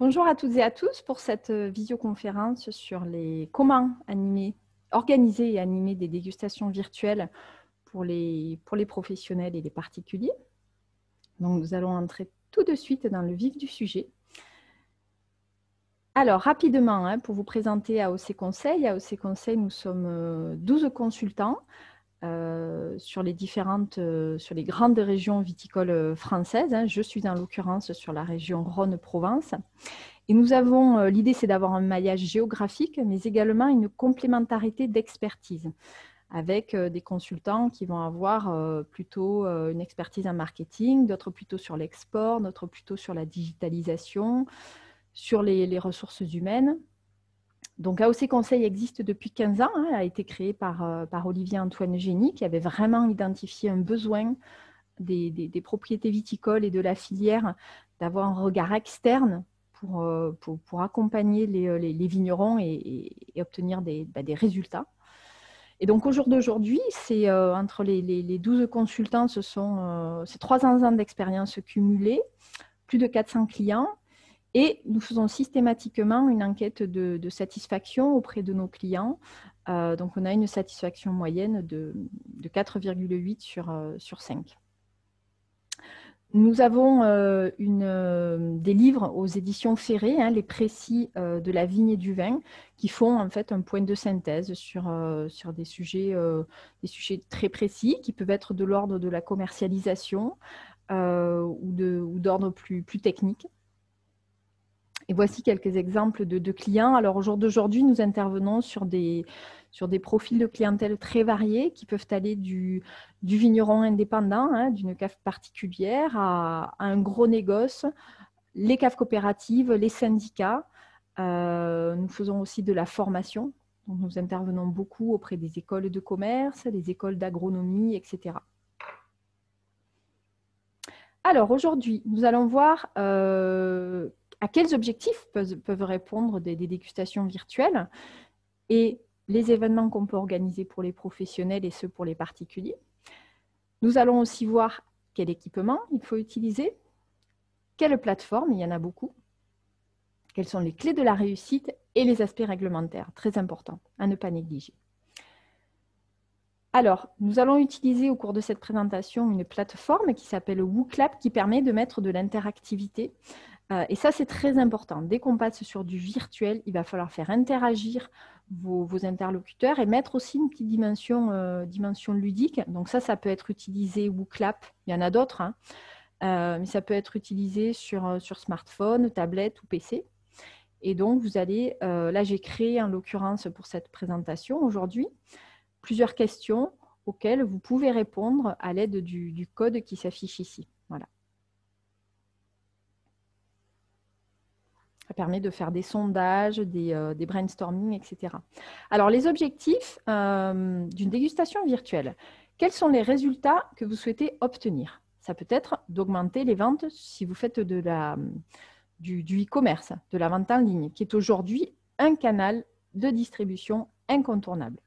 Bonjour à toutes et à tous pour cette visioconférence sur comment organiser et animer des dégustations virtuelles pour les professionnels et les particuliers. Donc, nous allons entrer tout de suite dans le vif du sujet. Alors, rapidement, pour vous présenter AOC Conseil. AOC Conseil, nous sommes 12 consultants sur les grandes régions viticoles françaises. Je suis en l'occurrence sur la région Rhône-Provence. Et nous avons, l'idée c'est d'avoir un maillage géographique, mais également une complémentarité d'expertise avec des consultants qui vont avoir plutôt une expertise en marketing, d'autres plutôt sur l'export, d'autres plutôt sur la digitalisation, sur les ressources humaines. Donc AOC Conseil existe depuis 15 ans, a été créé par Olivier-Antoine Génie, qui avait vraiment identifié un besoin des propriétés viticoles et de la filière d'avoir un regard externe pour accompagner les vignerons et obtenir des résultats. Et donc au jour d'aujourd'hui, c'est entre les 12 consultants, c'est 3 ans d'expérience cumulée, plus de 400 clients, et nous faisons systématiquement une enquête de satisfaction auprès de nos clients. Donc on a une satisfaction moyenne de 4,8 sur 5. Nous avons des livres aux éditions Ferré, les précis de la vigne et du vin, qui font en fait un point de synthèse sur des sujets très précis, qui peuvent être de l'ordre de la commercialisation ou d'ordre plus technique. Et voici quelques exemples de clients. Alors au jour d'aujourd'hui, nous intervenons sur des profils de clientèle très variés qui peuvent aller du vigneron indépendant, d'une cave particulière, à un gros négoce, les caves coopératives, les syndicats. Nous faisons aussi de la formation. Donc, nous intervenons beaucoup auprès des écoles de commerce, des écoles d'agronomie, etc. Alors aujourd'hui, nous allons voir à quels objectifs peuvent répondre des dégustations virtuelles et les événements qu'on peut organiser pour les professionnels et ceux pour les particuliers. Nous allons aussi voir quel équipement il faut utiliser, quelle plateforme, il y en a beaucoup, quelles sont les clés de la réussite et les aspects réglementaires, très importants à ne pas négliger. Alors, nous allons utiliser au cours de cette présentation une plateforme qui s'appelle WooClap qui permet de mettre de l'interactivité. Et ça, c'est très important. Dès qu'on passe sur du virtuel, il va falloir faire interagir vos interlocuteurs et mettre aussi une petite dimension ludique. Donc ça peut être utilisé WooClap. Il y en a d'autres, mais ça peut être utilisé sur smartphone, tablette ou PC. Et donc, vous allez, là, j'ai créé en l'occurrence pour cette présentation aujourd'hui, plusieurs questions auxquelles vous pouvez répondre à l'aide du code qui s'affiche ici. Voilà. Ça permet de faire des sondages, des brainstorming, etc. Alors, les objectifs d'une dégustation virtuelle. Quels sont les résultats que vous souhaitez obtenir? Ça peut être d'augmenter les ventes si vous faites du e-commerce, de la vente en ligne, qui est aujourd'hui un canal de distribution incontournable.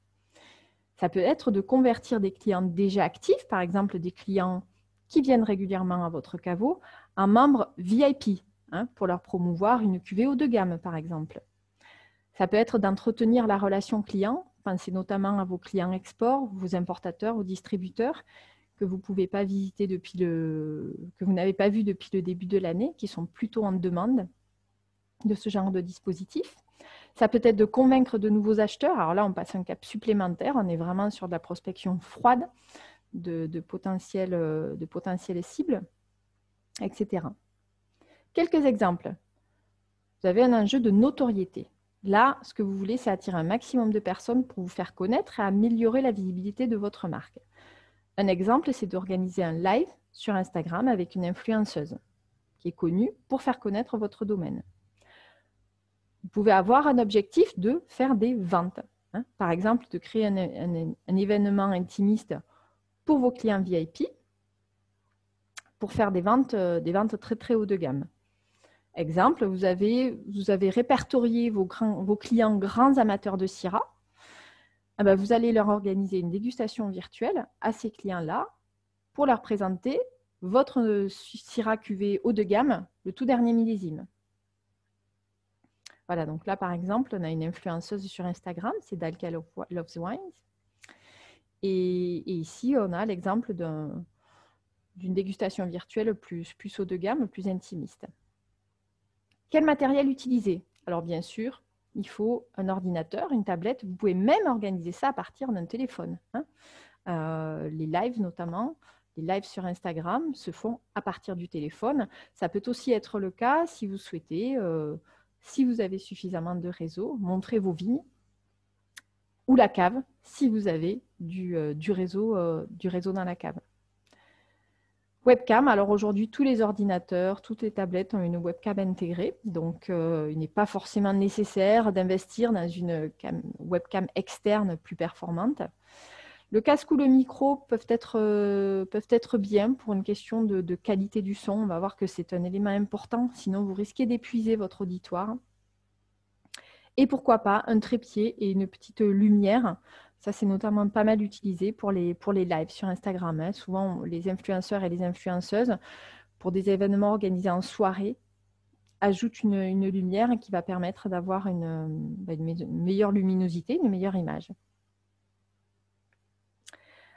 Ça peut être de convertir des clients déjà actifs, par exemple des clients qui viennent régulièrement à votre caveau, en membres VIP, pour leur promouvoir une cuvée haut de gamme, par exemple. Ça peut être d'entretenir la relation client, pensez notamment à vos clients export, vos importateurs, vos distributeurs, que vous pouvez pas visiter que vous n'avez pas vu depuis le début de l'année, qui sont plutôt en demande de ce genre de dispositif. Ça peut être de convaincre de nouveaux acheteurs. Alors là, on passe un cap supplémentaire. On est vraiment sur de la prospection froide de potentielles cibles, etc. Quelques exemples. Vous avez un enjeu de notoriété. Là, ce que vous voulez, c'est attirer un maximum de personnes pour vous faire connaître et améliorer la visibilité de votre marque. Un exemple, c'est d'organiser un live sur Instagram avec une influenceuse qui est connue pour faire connaître votre domaine. Vous pouvez avoir un objectif de faire des ventes. Par exemple, de créer un événement intimiste pour vos clients VIP pour faire des ventes très, très haut de gamme. Exemple, vous avez répertorié vos clients grands amateurs de Syrah. Vous allez leur organiser une dégustation virtuelle à ces clients-là pour leur présenter votre Syrah cuvée haut de gamme, le tout dernier millésime. Voilà, donc là, par exemple, on a une influenceuse sur Instagram, c'est Dalka Loves Wines. Et ici, on a l'exemple d'une dégustation virtuelle plus haut de gamme, plus intimiste. Quel matériel utiliser? Alors, bien sûr, il faut un ordinateur, une tablette. Vous pouvez même organiser ça à partir d'un téléphone. Les lives, notamment, les lives sur Instagram se font à partir du téléphone. Ça peut aussi être le cas si vous souhaitez, si vous avez suffisamment de réseau, montrer vos vignes ou la cave si vous avez du réseau dans la cave. Webcam, alors aujourd'hui, tous les ordinateurs, toutes les tablettes ont une webcam intégrée, donc il n'est pas forcément nécessaire d'investir dans une webcam externe plus performante. Le casque ou le micro peuvent être bien pour une question de qualité du son. On va voir que c'est un élément important, sinon vous risquez d'épuiser votre auditoire. Et pourquoi pas un trépied et une petite lumière. Ça, c'est notamment pas mal utilisé pour les lives sur Instagram. Souvent, les influenceurs et les influenceuses, pour des événements organisés en soirée, ajoutent une lumière qui va permettre d'avoir une meilleure luminosité, une meilleure image.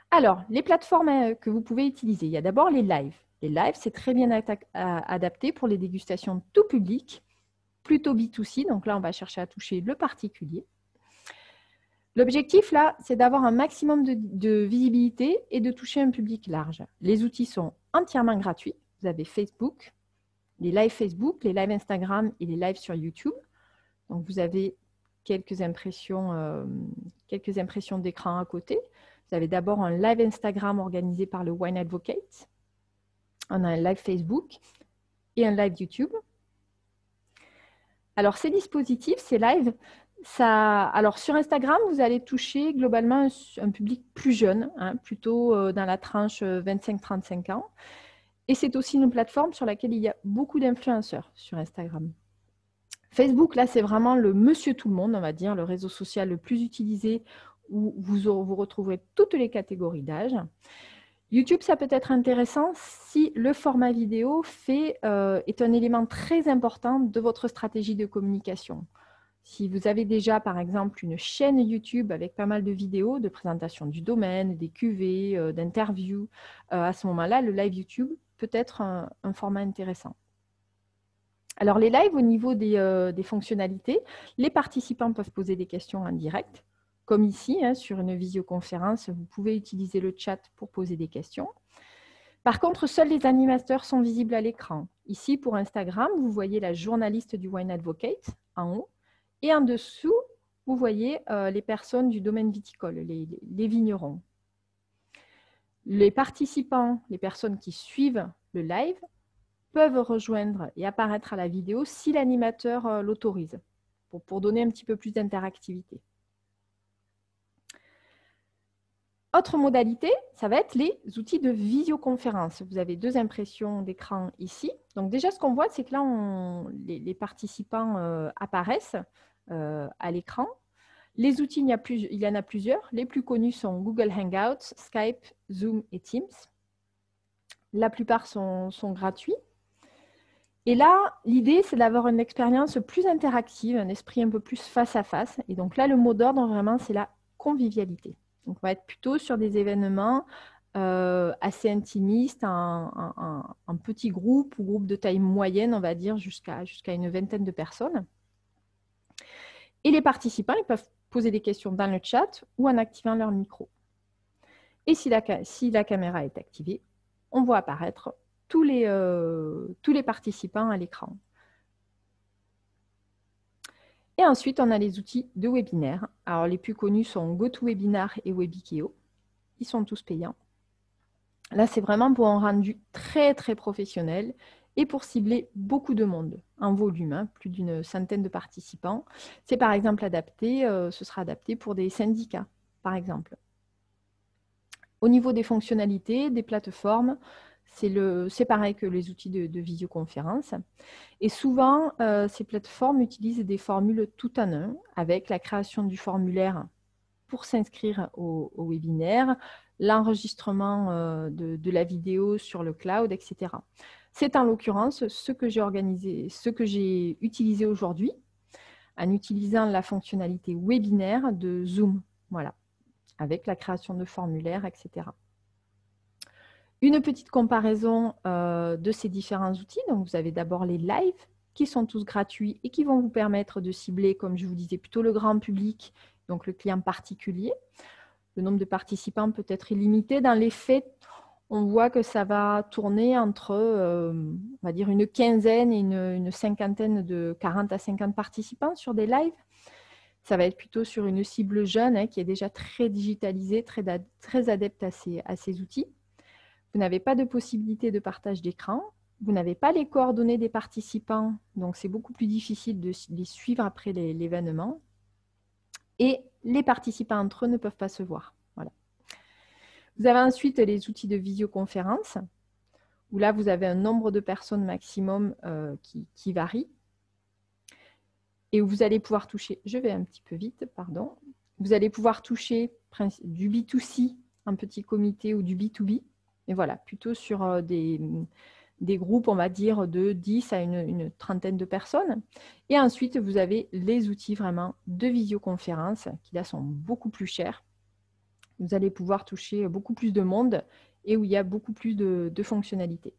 Alors, les plateformes que vous pouvez utiliser, il y a d'abord les lives. Les lives, c'est très bien adapté pour les dégustations tout public, plutôt B2C. Donc là, on va chercher à toucher le particulier. L'objectif, là, c'est d'avoir un maximum de visibilité et de toucher un public large. Les outils sont entièrement gratuits. Vous avez Facebook, les lives Facebook, les lives Instagram et les lives sur YouTube. Donc, vous avez quelques impressions d'écran à côté. Vous avez d'abord un live Instagram organisé par le Wine Advocate. On a un live Facebook et un live YouTube. Alors, ces dispositifs, ces lives, alors sur Instagram, vous allez toucher globalement un public plus jeune, plutôt dans la tranche 25-35 ans. Et c'est aussi une plateforme sur laquelle il y a beaucoup d'influenceurs sur Instagram. Facebook, là, c'est vraiment le monsieur tout le monde, on va dire, le réseau social le plus utilisé où vous retrouverez toutes les catégories d'âge. YouTube, ça peut être intéressant si le format vidéo est un élément très important de votre stratégie de communication. Si vous avez déjà, par exemple, une chaîne YouTube avec pas mal de vidéos, de présentation du domaine, des cuvées, d'interviews, à ce moment-là, le live YouTube peut être un format intéressant. Alors, les lives, au niveau des fonctionnalités, les participants peuvent poser des questions en direct. Comme ici, sur une visioconférence, vous pouvez utiliser le chat pour poser des questions. Par contre, seuls les animateurs sont visibles à l'écran. Ici, pour Instagram, vous voyez la journaliste du Wine Advocate en haut. Et en dessous, vous voyez les personnes du domaine viticole, les vignerons. Les participants, les personnes qui suivent le live, peuvent rejoindre et apparaître à la vidéo si l'animateur l'autorise, pour donner un petit peu plus d'interactivité. Autre modalité, ça va être les outils de visioconférence. Vous avez deux impressions d'écran ici. Donc déjà, ce qu'on voit, c'est que là, les participants apparaissent à l'écran. Les outils, il y en a plusieurs. Les plus connus sont Google Hangouts, Skype, Zoom et Teams. La plupart sont gratuits. Et là, l'idée, c'est d'avoir une expérience plus interactive, un esprit un peu plus face à face. Et donc là, le mot d'ordre, vraiment, c'est la convivialité. Donc, on va être plutôt sur des événements assez intimistes, en petits groupes ou groupes de taille moyenne, on va dire, jusqu'à une vingtaine de personnes. Et les participants, ils peuvent poser des questions dans le chat ou en activant leur micro. Et si la caméra est activée, on voit apparaître tous les participants à l'écran. Et ensuite, on a les outils de webinaire. Alors, les plus connus sont GoToWebinar et Webikeo. Ils sont tous payants. Là, c'est vraiment pour un rendu très, très professionnel et pour cibler beaucoup de monde en volume, plus d'une centaine de participants. C'est par exemple adapté, ce sera adapté pour des syndicats, par exemple. Au niveau des fonctionnalités, des plateformes, c'est pareil que les outils de visioconférence. Et souvent, ces plateformes utilisent des formules tout en un, avec la création du formulaire pour s'inscrire au webinaire, l'enregistrement de la vidéo sur le cloud, etc. C'est en l'occurrence ce que j'ai utilisé aujourd'hui. en utilisant la fonctionnalité webinaire de Zoom, voilà, avec la création de formulaires, etc. Une petite comparaison de ces différents outils. Donc, vous avez d'abord les lives qui sont tous gratuits et qui vont vous permettre de cibler, comme je vous disais, plutôt le grand public, donc le client particulier. Le nombre de participants peut être illimité. Dans les faits, on voit que ça va tourner entre, on va dire, une quinzaine et une cinquantaine de 40 à 50 participants sur des lives. Ça va être plutôt sur une cible jeune qui est déjà très digitalisée, très adepte à ces outils. Vous n'avez pas de possibilité de partage d'écran. Vous n'avez pas les coordonnées des participants, donc c'est beaucoup plus difficile de les suivre après l'événement. Et les participants entre eux ne peuvent pas se voir. Voilà. Vous avez ensuite les outils de visioconférence, où là, vous avez un nombre de personnes maximum qui varie. Et où vous allez pouvoir toucher, je vais un petit peu vite, pardon, vous allez pouvoir toucher du B2C, un petit comité, ou du B2B. Et voilà, plutôt sur des groupes, on va dire, de 10 à une trentaine de personnes. Et ensuite, vous avez les outils vraiment de visioconférence, qui là sont beaucoup plus chers. Vous allez pouvoir toucher beaucoup plus de monde et où il y a beaucoup plus de fonctionnalités.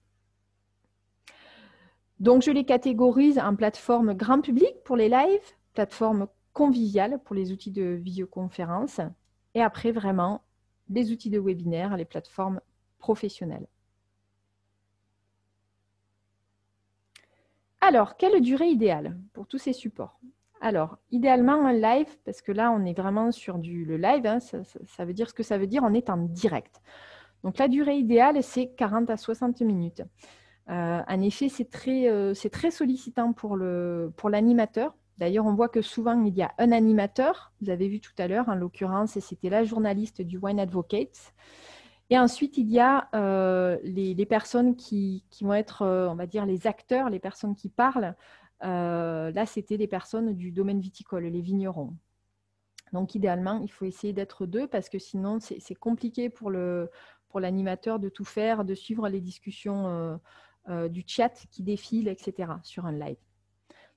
Donc, je les catégorise en plateforme grand public pour les lives, plateforme conviviale pour les outils de visioconférence, et après, vraiment, les outils de webinaire, les plateformes professionnelles. Alors, quelle durée idéale pour tous ces supports? Alors, idéalement, un live, parce que là, on est vraiment sur le live, hein, ça veut dire ce que ça veut dire, on est en direct. Donc, la durée idéale, c'est 40 à 60 minutes. En effet, c'est très sollicitant pour l'animateur. D'ailleurs, on voit que souvent, il y a un animateur. Vous avez vu tout à l'heure, en l'occurrence, c'était la journaliste du Wine Advocates. Et ensuite, il y a les personnes qui vont être, on va dire, les acteurs, les personnes qui parlent. Là, c'était les personnes du domaine viticole, les vignerons. Donc, idéalement, il faut essayer d'être deux parce que sinon, c'est compliqué pour l'animateur de tout faire, de suivre les discussions du chat qui défile, etc. sur un live.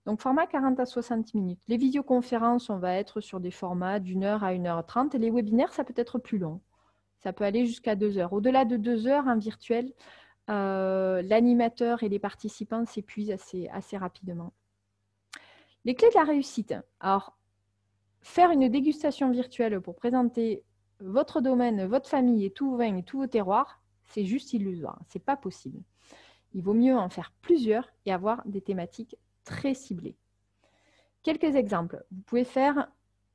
Donc, format 40 à 60 minutes. Les visioconférences, on va être sur des formats d'1 heure à 1 h 30. Et les webinaires, ça peut être plus long. Ça peut aller jusqu'à 2 heures. Au-delà de 2 heures, en virtuel, l'animateur et les participants s'épuisent assez rapidement. Les clés de la réussite. Alors, faire une dégustation virtuelle pour présenter votre domaine, votre famille et tous vos vins et tous vos terroirs, c'est juste illusoire. Ce n'est pas possible. Il vaut mieux en faire plusieurs et avoir des thématiques très ciblées. Quelques exemples. Vous pouvez faire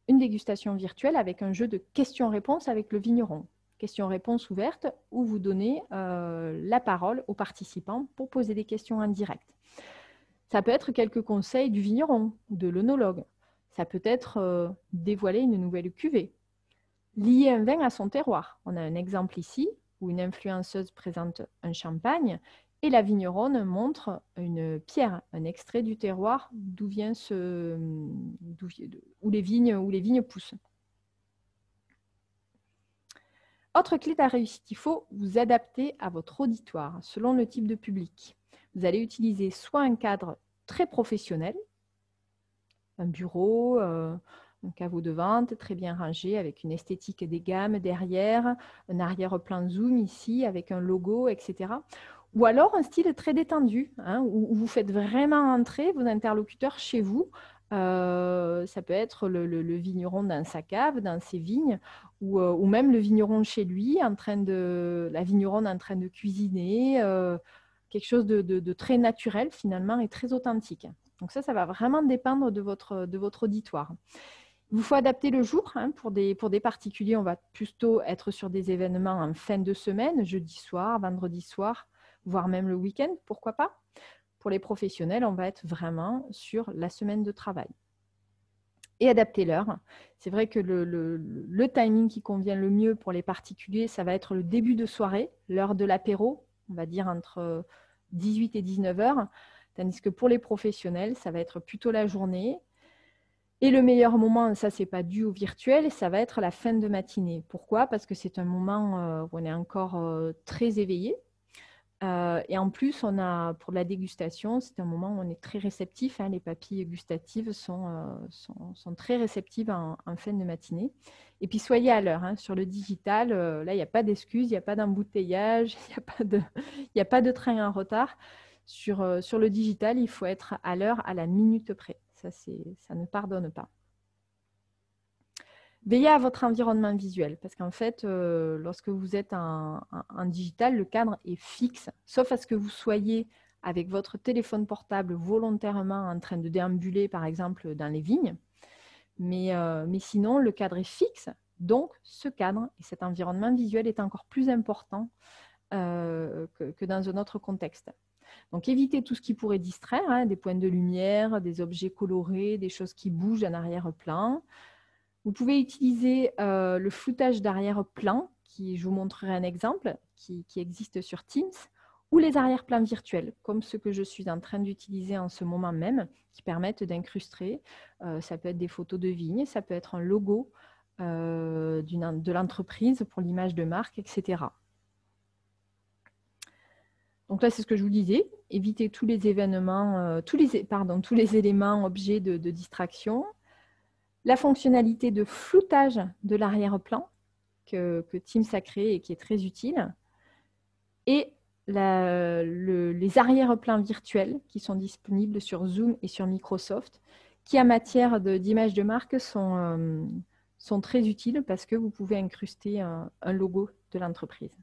une dégustation virtuelle avec un jeu de questions-réponses avec le vigneron. Questions-réponses ouvertes où vous donnez la parole aux participants pour poser des questions en direct. Ça peut être quelques conseils du vigneron ou de l'œnologue. Ça peut être dévoiler une nouvelle cuvée. Lier un vin à son terroir. On a un exemple ici où une influenceuse présente un champagne et la vigneronne montre une pierre, un extrait du terroir où les vignes poussent. Autre clé de la réussite, il faut vous adapter à votre auditoire selon le type de public. Vous allez utiliser soit un cadre très professionnel, un bureau, un caveau de vente très bien rangé avec une esthétique des gammes derrière, un arrière-plan zoom ici avec un logo, etc. Ou alors un style très détendu, où vous faites vraiment entrer vos interlocuteurs chez vous. Ça peut être le vigneron dans sa cave, dans ses vignes, ou même le vigneron chez lui, la vigneronne en train de cuisiner, quelque chose de très naturel finalement et très authentique. Donc ça va vraiment dépendre de votre auditoire. Il vous faut adapter le jour. Pour des particuliers, on va plutôt être sur des événements en fin de semaine, jeudi soir, vendredi soir, voire même le week-end, pourquoi pas. Pour les professionnels, on va être vraiment sur la semaine de travail. Et adapter l'heure. C'est vrai que le timing qui convient le mieux pour les particuliers, ça va être le début de soirée, l'heure de l'apéro, on va dire entre 18 et 19 heures, tandis que pour les professionnels, ça va être plutôt la journée. Et le meilleur moment, ça, c'est pas dû au virtuel, ça va être la fin de matinée. Pourquoi? Parce que c'est un moment où on est encore très éveillé. Et en plus, on a, pour la dégustation, c'est un moment où on est très réceptif. Hein, les papilles gustatives sont très réceptives en fin de matinée. Et puis, soyez à l'heure. Hein, sur le digital, là, il n'y a pas d'excuses, il n'y a pas d'embouteillage, il n'y a pas de train en retard. Sur le digital, il faut être à l'heure, à la minute près. Ça ne pardonne pas. Veillez à votre environnement visuel, parce qu'en fait, lorsque vous êtes en digital, le cadre est fixe, sauf à ce que vous soyez avec votre téléphone portable volontairement en train de déambuler, par exemple, dans les vignes. Mais sinon, le cadre est fixe, donc ce cadre et cet environnement visuel est encore plus important que dans un autre contexte. Donc, évitez tout ce qui pourrait distraire, hein, des points de lumière, des objets colorés, des choses qui bougent en arrière-plan. Vous pouvez utiliser le floutage d'arrière-plan, je vous montrerai un exemple, qui existe sur Teams, ou les arrière-plans virtuels, comme ceux que je suis en train d'utiliser en ce moment même, qui permettent d'incruster. Ça peut être des photos de vignes, ça peut être un logo de l'entreprise pour l'image de marque, etc. Donc là, c'est ce que je vous disais, évitez tous les événements, tous les éléments objets de distraction. La fonctionnalité de floutage de l'arrière-plan que Teams a créé et qui est très utile. Et les arrière-plans virtuels qui sont disponibles sur Zoom et sur Microsoft, qui en matière d'image de marque sont très utiles parce que vous pouvez incruster un logo de l'entreprise.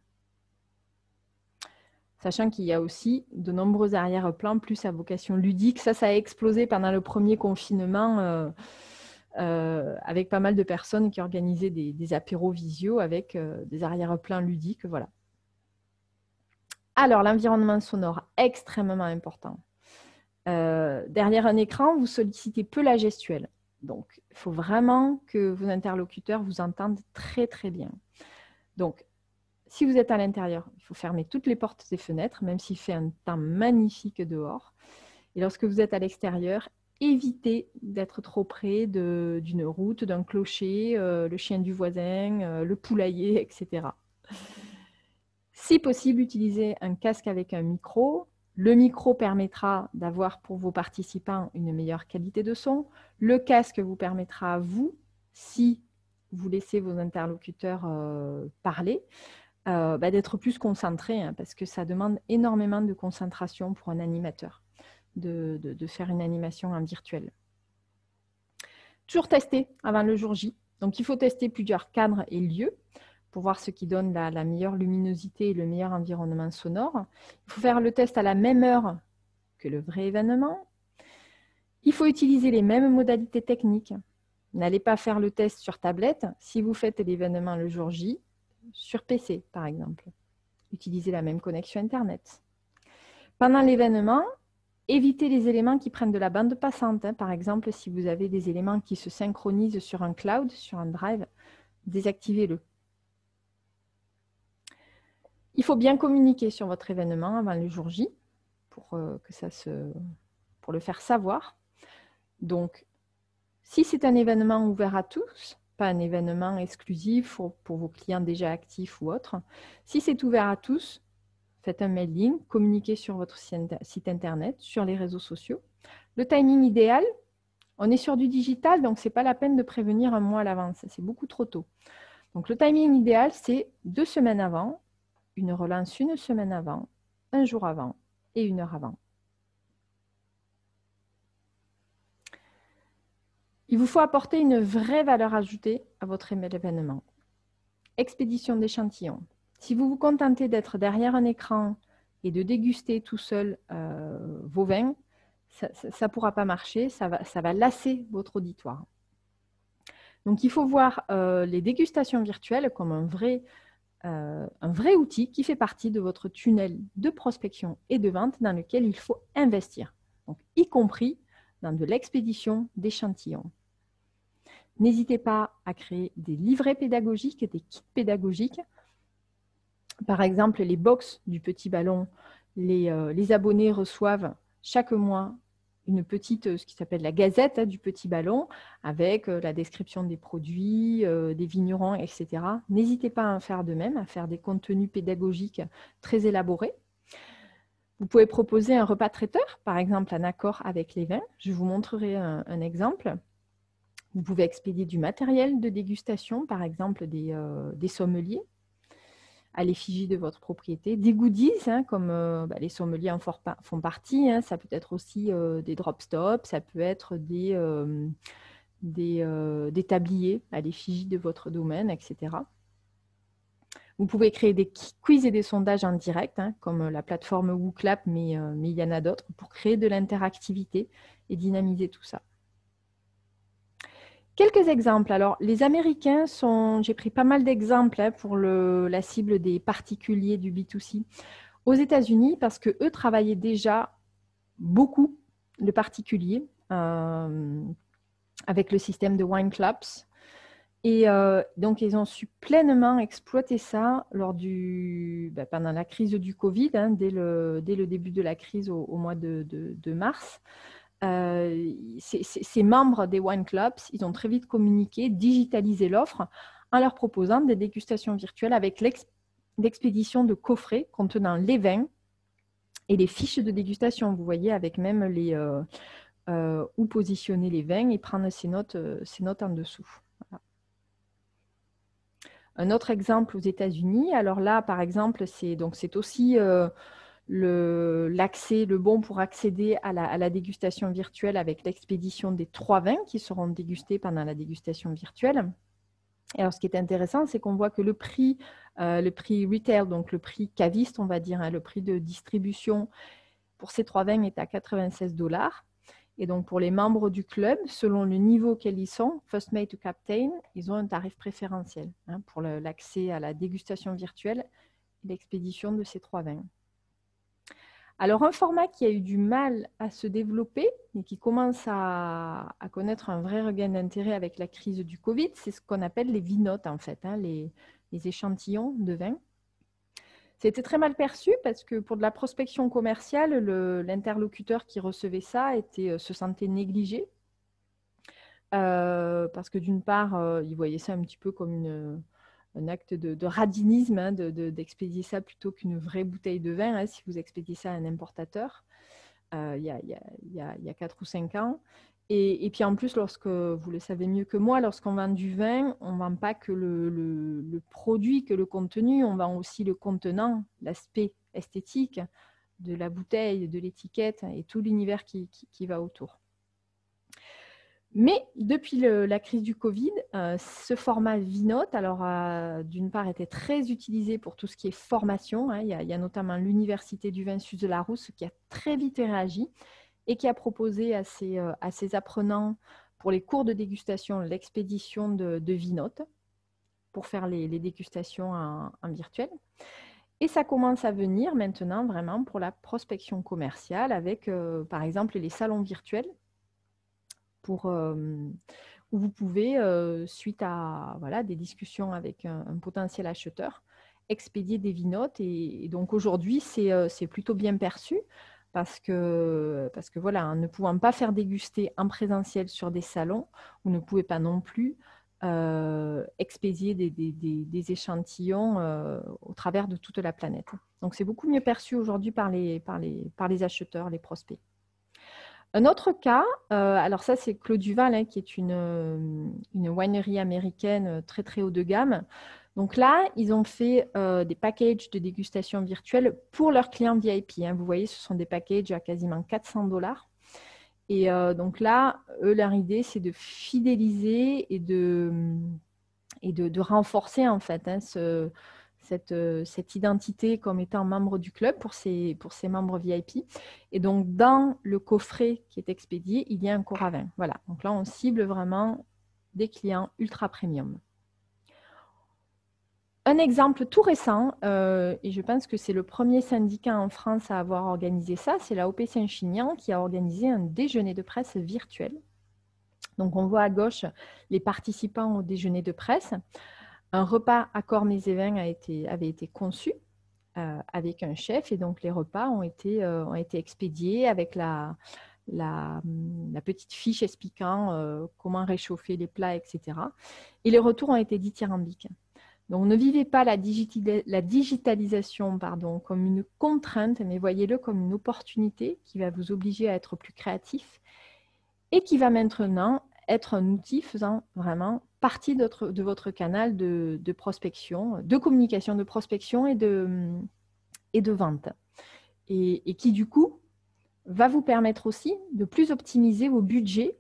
Sachant qu'il y a aussi de nombreux arrière-plans plus à vocation ludique. Ça a explosé pendant le premier confinement avec pas mal de personnes qui organisaient des apéros visio avec des arrière-plans ludiques. Voilà. Alors, l'environnement sonore, extrêmement important. Derrière un écran, vous sollicitez peu la gestuelle. Donc, il faut vraiment que vos interlocuteurs vous entendent très, très bien. Donc, si vous êtes à l'intérieur, il faut fermer toutes les portes et fenêtres, même s'il fait un temps magnifique dehors. Et lorsque vous êtes à l'extérieur, évitez d'être trop près d'une route, d'un clocher, le chien du voisin, le poulailler, etc. Si possible, utilisez un casque avec un micro. Le micro permettra d'avoir pour vos participants une meilleure qualité de son. Le casque vous permettra à vous, si vous laissez vos interlocuteurs parler, d'être plus concentré, hein, parce que ça demande énormément de concentration pour un animateur de faire une animation en virtuel. Toujours tester avant le jour J. Donc, il faut tester plusieurs cadres et lieux pour voir ce qui donne la meilleure luminosité et le meilleur environnement sonore. Il faut faire le test à la même heure que le vrai événement. Il faut utiliser les mêmes modalités techniques. N'allez pas faire le test sur tablette si vous faites l'événement le jour J sur PC, par exemple. Utilisez la même connexion Internet. Pendant l'événement, évitez les éléments qui prennent de la bande passante. Par exemple, si vous avez des éléments qui se synchronisent sur un cloud, sur un drive, désactivez-le. Il faut bien communiquer sur votre événement avant le jour J pour le faire savoir. Donc, si c'est un événement ouvert à tous, pas un événement exclusif pour vos clients déjà actifs ou autres, si c'est ouvert à tous, faites un mailing, communiquez sur votre site internet, sur les réseaux sociaux. Le timing idéal, on est sur du digital, donc ce n'est pas la peine de prévenir un mois à l'avance, c'est beaucoup trop tôt. Donc le timing idéal, c'est 2 semaines avant, une relance 1 semaine avant, 1 jour avant et 1 heure avant. Il vous faut apporter une vraie valeur ajoutée à votre événement. Expédition d'échantillons. Si vous vous contentez d'être derrière un écran et de déguster tout seul vos vins, ça ne pourra pas marcher, ça va lasser votre auditoire. Donc, il faut voir les dégustations virtuelles comme un vrai outil qui fait partie de votre tunnel de prospection et de vente dans lequel il faut investir, donc, y compris dans de l'expédition d'échantillons. N'hésitez pas à créer des livrets pédagogiques, des kits pédagogiques. Par exemple, les box du petit ballon, les abonnés reçoivent chaque mois une petite, ce qui s'appelle la gazette du petit ballon, avec la description des produits, des vignerons, etc. N'hésitez pas à en faire de même, à faire des contenus pédagogiques très élaborés. Vous pouvez proposer un repas traiteur, par exemple en accord avec les vins. Je vous montrerai un exemple. Vous pouvez expédier du matériel de dégustation, par exemple des sommeliers à l'effigie de votre propriété, des goodies, comme les sommeliers en font partie, ça peut être aussi des drop stops, ça peut être des tabliers à l'effigie de votre domaine, etc. Vous pouvez créer des quiz et des sondages en direct, comme la plateforme WooClap, mais il y en a d'autres, pour créer de l'interactivité et dynamiser tout ça. Quelques exemples. Alors, les Américains j'ai pris pas mal d'exemples pour la cible des particuliers du B2C. Aux États-Unis, parce qu'eux travaillaient déjà beaucoup de particuliers avec le système de wine clubs. Et donc, ils ont su pleinement exploiter ça pendant la crise du Covid, dès le début de la crise au mois de mars. Ces membres des wine clubs, ils ont très vite communiqué, digitalisé l'offre en leur proposant des dégustations virtuelles avec l'expédition de coffrets contenant les vins et les fiches de dégustation. Vous voyez, avec même où positionner les vins et prendre ces notes en dessous. Voilà. Un autre exemple aux États-Unis. Alors là, par exemple, c'est aussi le bon pour accéder à la dégustation virtuelle avec l'expédition des 3 vins qui seront dégustés pendant la dégustation virtuelle. Et alors, ce qui est intéressant, c'est qu'on voit que le prix retail, donc le prix caviste, on va dire, le prix de distribution pour ces 3 vins est à 96 $. Et donc, pour les membres du club, selon le niveau auquel ils sont, First Mate to Captain, ils ont un tarif préférentiel pour l'accès à la dégustation virtuelle et l'expédition de ces 3 vins. Alors, un format qui a eu du mal à se développer, mais qui commence à connaître un vrai regain d'intérêt avec la crise du Covid, c'est ce qu'on appelle les vinotes, en fait, les échantillons de vin. C'était très mal perçu parce que pour de la prospection commerciale, l'interlocuteur qui recevait ça se sentait négligé. Parce que d'une part, il voyait ça un petit peu comme un acte de radinisme, d'expédier ça plutôt qu'une vraie bouteille de vin, si vous expédiez ça à un importateur il y a 4 ou 5 ans. Et puis en plus, vous le savez mieux que moi, lorsqu'on vend du vin, on ne vend pas que le produit, que le contenu, on vend aussi le contenant, l'aspect esthétique de la bouteille, de l'étiquette et tout l'univers qui va autour. Mais depuis la crise du Covid, ce format Vinote, d'une part, était très utilisé pour tout ce qui est formation. Il y a notamment l'Université du vin Suze de la Rousse qui a très vite réagi et qui a proposé à ses apprenants pour les cours de dégustation l'expédition de Vinote pour faire les dégustations en virtuel. Et ça commence à venir maintenant vraiment pour la prospection commerciale avec, par exemple, les salons virtuels où vous pouvez, suite à des discussions avec un potentiel acheteur, expédier des vinotes. Et donc aujourd'hui, c'est plutôt bien perçu parce que voilà, ne pouvant pas faire déguster en présentiel sur des salons, vous ne pouvez pas non plus expédier des échantillons au travers de toute la planète. Donc c'est beaucoup mieux perçu aujourd'hui par les acheteurs, les prospects. Un autre cas, alors ça c'est Clos du Val, qui est une winery américaine très très haut de gamme. Donc là, ils ont fait des packages de dégustation virtuelle pour leurs clients VIP. Vous voyez, ce sont des packages à quasiment 400 $. Et donc là, eux, leur idée, c'est de fidéliser et de renforcer en fait cette identité comme étant membre du club pour ces membres VIP. Et donc, dans le coffret qui est expédié, il y a un cours à vin. Voilà. Donc là, on cible vraiment des clients ultra premium. Un exemple tout récent, et je pense que c'est le premier syndicat en France à avoir organisé ça, c'est la OP Saint-Chinian qui a organisé un déjeuner de presse virtuel. Donc, on voit à gauche les participants au déjeuner de presse. Un repas accord mets et vins avait été conçu avec un chef et donc les repas ont été expédiés avec la petite fiche expliquant comment réchauffer les plats, etc. Et les retours ont été dithyrambiques. Donc, ne vivez pas la digitalisation comme une contrainte, mais voyez-le comme une opportunité qui va vous obliger à être plus créatif et qui va maintenant être un outil faisant vraiment partie de votre canal de prospection, de communication, de prospection et de vente. Et qui, du coup, va vous permettre aussi de plus optimiser vos budgets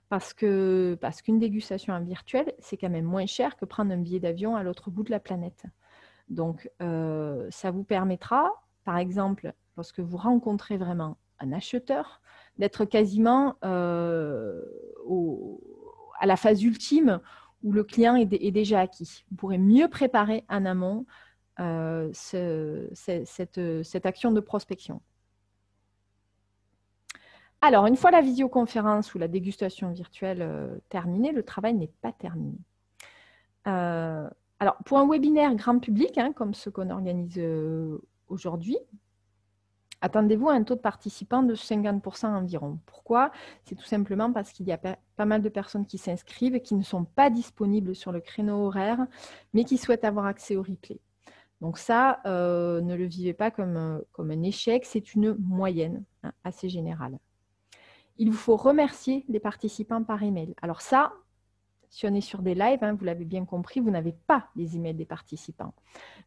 parce qu'une dégustation en virtuel, c'est quand même moins cher que prendre un billet d'avion à l'autre bout de la planète. Donc, ça vous permettra, par exemple, lorsque vous rencontrez vraiment un acheteur, d'être quasiment à la phase ultime où le client est déjà acquis. Vous pourrez mieux préparer en amont cette action de prospection. Alors, une fois la visioconférence ou la dégustation virtuelle terminée, le travail n'est pas terminé. Alors, pour un webinaire grand public, comme ce qu'on organise aujourd'hui, attendez-vous à un taux de participants de 50% environ. Pourquoi? C'est tout simplement parce qu'il y a pas mal de personnes qui s'inscrivent et qui ne sont pas disponibles sur le créneau horaire, mais qui souhaitent avoir accès au replay. Donc ça, ne le vivez pas comme un échec, c'est une moyenne assez générale. Il vous faut remercier les participants par email. Alors ça, si on est sur des lives, vous l'avez bien compris, vous n'avez pas les emails des participants.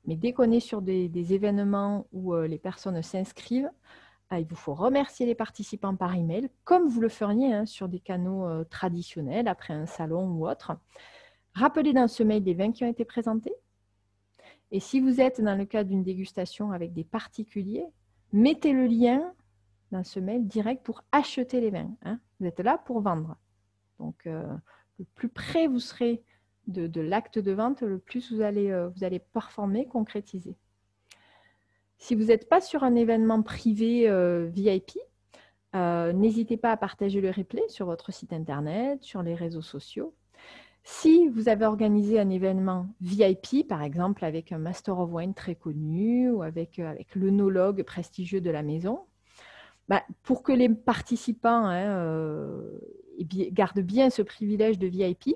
Mais dès qu'on est sur des événements où les personnes s'inscrivent, il vous faut remercier les participants par email, comme vous le feriez sur des canaux traditionnels, après un salon ou autre. Rappelez dans ce mail les vins qui ont été présentés. Et si vous êtes dans le cadre d'une dégustation avec des particuliers, mettez le lien dans ce mail direct pour acheter les vins. Vous êtes là pour vendre. Donc, le plus près vous serez de l'acte de vente, le plus vous allez performer, concrétiser. Si vous n'êtes pas sur un événement privé VIP, n'hésitez pas à partager le replay sur votre site internet, sur les réseaux sociaux. Si vous avez organisé un événement VIP, par exemple avec un Master of Wine très connu ou avec l'œnologue prestigieux de la maison, pour que les participants gardent bien ce privilège de VIP,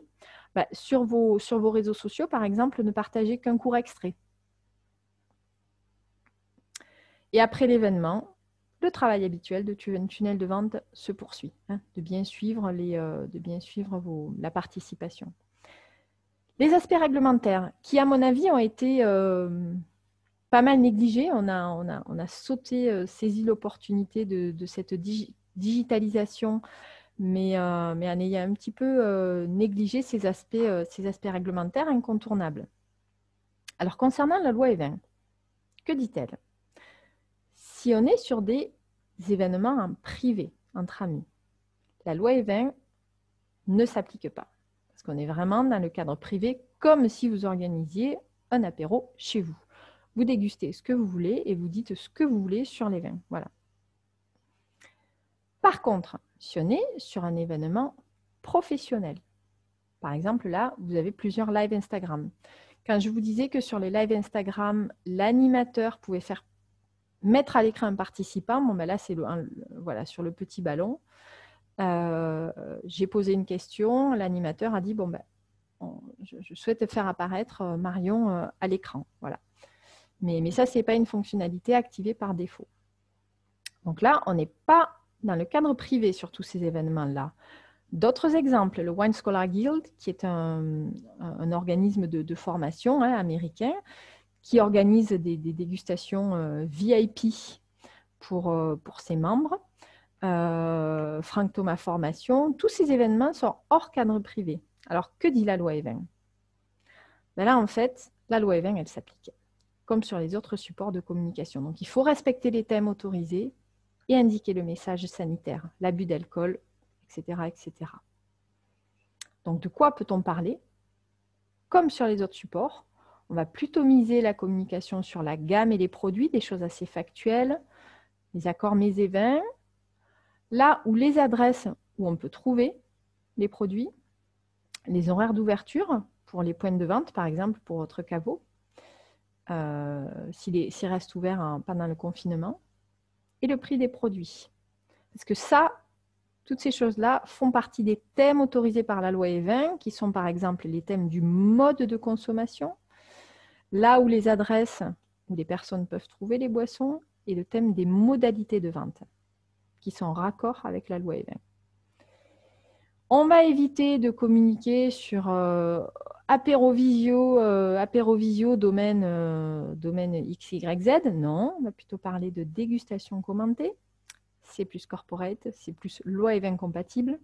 sur vos réseaux sociaux, par exemple, ne partagez qu'un court extrait. Et après l'événement, le travail habituel de tunnel de vente se poursuit, de bien suivre, la participation. Les aspects réglementaires, qui à mon avis ont été pas mal négligés, on a sauté, saisi l'opportunité de cette digitalisation, mais en ayant un petit peu négligé ces aspects réglementaires incontournables. Alors, concernant la loi E20, que dit-elle? Si on est sur des événements en privé, entre amis, la loi E20 ne s'applique pas. Parce qu'on est vraiment dans le cadre privé, comme si vous organisiez un apéro chez vous. Vous dégustez ce que vous voulez et vous dites ce que vous voulez sur les vins. Voilà. Par contre, si on est sur un événement professionnel, par exemple, là, vous avez plusieurs lives Instagram. Quand je vous disais que sur les lives Instagram, l'animateur pouvait mettre à l'écran un participant, là, c'est voilà, sur le petit ballon. J'ai posé une question, l'animateur a dit je souhaite faire apparaître Marion à l'écran. Voilà. Mais ça, ce n'est pas une fonctionnalité activée par défaut. Donc là, on n'est pas dans le cadre privé sur tous ces événements-là. D'autres exemples, le Wine Scholar Guild, qui est un organisme de formation américain, qui organise des dégustations VIP pour ses membres. Franck Thomas Formation, tous ces événements sont hors cadre privé. Alors, que dit la loi E20? Là, en fait, la loi E20, elle s'applique, comme sur les autres supports de communication. Donc, il faut respecter les thèmes autorisés et indiquer le message sanitaire, l'abus d'alcool, etc., etc. Donc, de quoi peut-on parler? Comme sur les autres supports, on va plutôt miser la communication sur la gamme et les produits, des choses assez factuelles, les accords mets et vins, là où les adresses où on peut trouver les produits, les horaires d'ouverture pour les points de vente, par exemple pour votre caveau, s'il reste ouvert pendant le confinement, et le prix des produits. Parce que ça, toutes ces choses-là font partie des thèmes autorisés par la loi E20, qui sont par exemple les thèmes du mode de consommation, là où les adresses où les personnes peuvent trouver les boissons et le thème des modalités de vente qui sont en raccord avec la loi E20. On va éviter de communiquer sur apérovisio domaine XYZ. Non, on va plutôt parler de dégustation commentée. C'est plus corporate, c'est plus loi E20 compatible.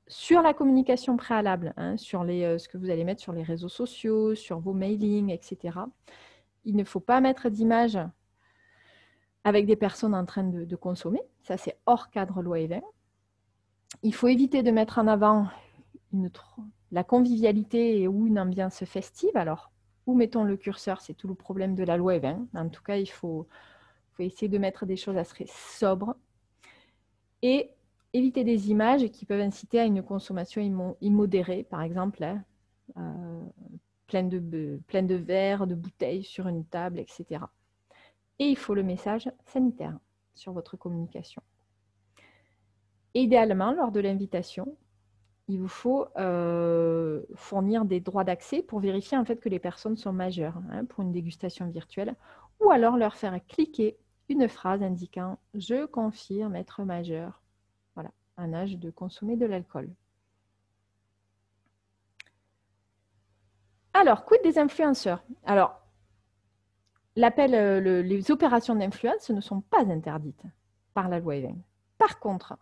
Sur la communication préalable, hein, sur ce que vous allez mettre sur les réseaux sociaux, sur vos mailings, etc. Il ne faut pas mettre d'image avec des personnes en train de consommer. Ça, c'est hors cadre loi E20. Il faut éviter de mettre en avant la convivialité ou une ambiance festive. Alors, où mettons le curseur? C'est tout le problème de la loi E20. En tout cas, il faut essayer de mettre des choses assez sobres. Et éviter des images qui peuvent inciter à une consommation immodérée, par exemple, plein de verres, de bouteilles sur une table, etc. Et il faut le message sanitaire sur votre communication. Idéalement, lors de l'invitation, il vous faut fournir des droits d'accès pour vérifier en fait que les personnes sont majeures pour une dégustation virtuelle, ou alors leur faire cliquer une phrase indiquant « Je confirme être majeur ». Voilà, un âge de consommer de l'alcool. Alors, quid des influenceurs? Alors, les opérations d'influence ne sont pas interdites par la loi E20. Par contre,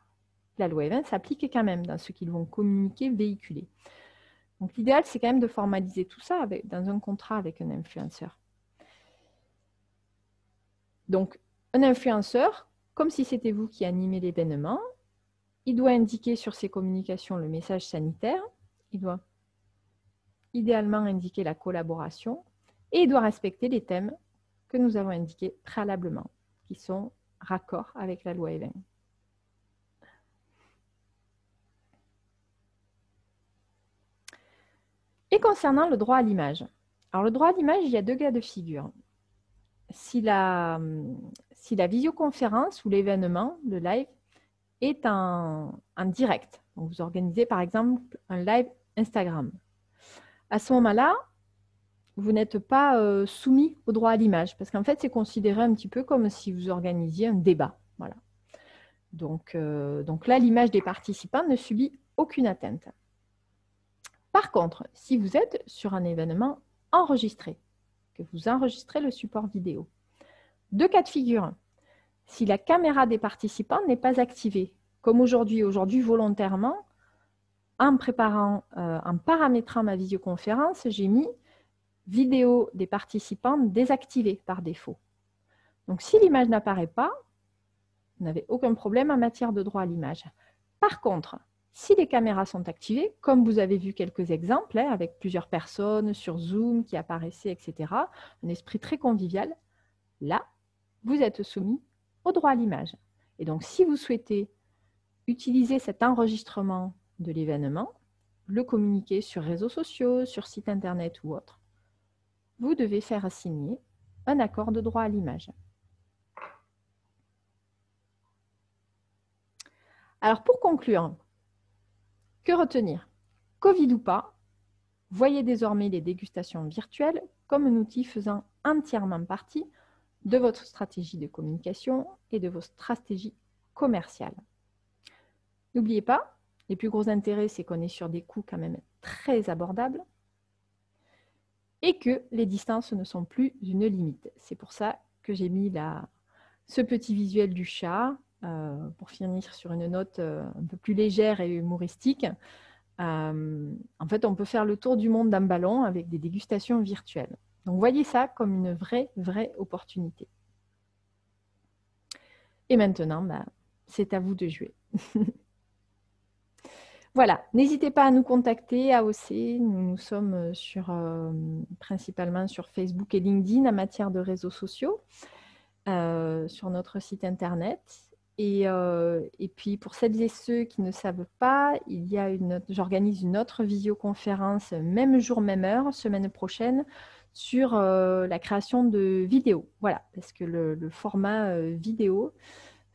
la loi E20 s'applique quand même dans ce qu'ils vont communiquer, véhiculer. Donc, l'idéal, c'est quand même de formaliser tout ça dans un contrat avec un influenceur. Donc, un influenceur, comme si c'était vous qui animez l'événement, il doit indiquer sur ses communications le message sanitaire, il doit idéalement indiquer la collaboration et il doit respecter les thèmes que nous avons indiqués préalablement, qui sont raccords avec la loi E20. Et concernant le droit à l'image. Alors, le droit à l'image, il y a deux cas de figure. Si la visioconférence ou l'événement, le live, est en direct, donc vous organisez par exemple un live Instagram, à ce moment-là, vous n'êtes pas soumis au droit à l'image, parce qu'en fait, c'est considéré un petit peu comme si vous organisiez un débat. Voilà. Donc là, l'image des participants ne subit aucune atteinte. Par contre, si vous êtes sur un événement enregistré, que vous enregistrez le support vidéo, deux cas de figure. Si la caméra des participants n'est pas activée, comme aujourd'hui volontairement, en paramétrant ma visioconférence, j'ai mis vidéo des participants désactivée par défaut. Donc, si l'image n'apparaît pas, vous n'avez aucun problème en matière de droit à l'image. Par contre, si les caméras sont activées, comme vous avez vu quelques exemples, avec plusieurs personnes sur Zoom qui apparaissaient, etc., un esprit très convivial, là, vous êtes soumis au droit à l'image. Et donc, si vous souhaitez utiliser cet enregistrement de l'événement, le communiquer sur réseaux sociaux, sur site internet ou autre, vous devez faire signer un accord de droit à l'image. Alors, pour conclure, que retenir? Covid ou pas, voyez désormais les dégustations virtuelles comme un outil faisant entièrement partie de votre stratégie de communication et de votre stratégie commerciale. N'oubliez pas, les plus gros intérêts, c'est qu'on est sur des coûts quand même très abordables et que les distances ne sont plus une limite. C'est pour ça que j'ai mis ce petit visuel du chat pour finir sur une note un peu plus légère et humoristique. En fait, on peut faire le tour du monde d'un ballon avec des dégustations virtuelles. Donc, voyez ça comme une vraie opportunité. Et maintenant, c'est à vous de jouer. Voilà, n'hésitez pas à nous contacter, AOC. Nous sommes principalement sur Facebook et LinkedIn en matière de réseaux sociaux, sur notre site internet. Et puis, pour celles et ceux qui ne savent pas, j'organise une autre visioconférence, même jour, même heure, semaine prochaine, sur la création de vidéos. Voilà, parce que le format vidéo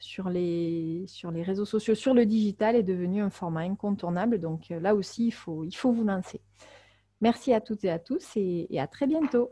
sur les réseaux sociaux, sur le digital, est devenu un format incontournable. Donc là aussi, il faut vous lancer. Merci à toutes et à tous et à très bientôt.